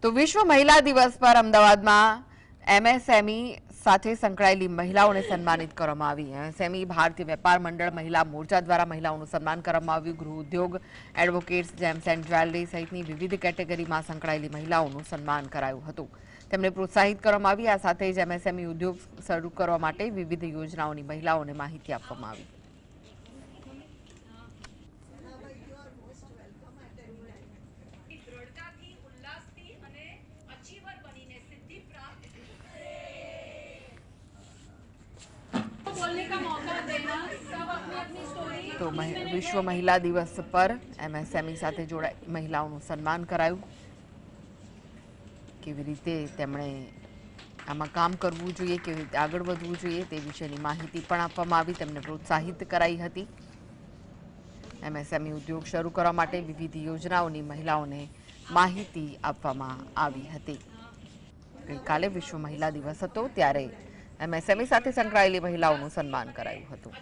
તો વિશ્વ મહિલા દિવસ પર અમદાવાદમાં એમએસએમઈ સાથે સંકળાયેલી મહિલાઓને સન્માનિત કરવામાં આવી। એમએસએમઈ ભારતીય વેપાર મંડળ મહિલા મોરચા દ્વારા મહિલાઓનું સન્માન કરવામાં આવ્યું। ગૃહ ઉદ્યોગ, એડવોકેટ્સ, જેમ્સ એન્ડ જ્વેલરી સહિતની વિવિધ કેટેગરીમાં સંકળાયેલી મહિલાઓનું સન્માન કરાયું હતું। તેમને પ્રોત્સાહિત કરવામાં આવી। આ સાથે જ એમએસએમઈ ઉદ્યોગ શરૂ કરવા માટે વિવિધ યોજનાઓની મહિલાઓને માહિતી આપવામાં આવી। तो विश्व महिला दिवस पर एमएसएमई સાથે જોડાઈ મહિલાઓનું સન્માન કરાયું। કેવી રીતે તેમણે આમાં કામ કરવું જોઈએ, કેવી રીતે આગળ વધવું જોઈએ તે વિશેની માહિતી પણ આપવામાં આવી। તેમને પ્રોત્સાહિત કરાઈ હતી। એમએસએમઈ ઉદ્યોગ શરૂ કરવા માટે વિવિધ યોજનાઓની મહિલાઓને માહિતી આપવામાં આવી હતી। ગઈકાલે વિશ્વ મહિલા દિવસ હતો ત્યારે એમએસએમઈ સાથે સંકળાયેલી મહિલાઓનું સન્માન કરાયું હતું।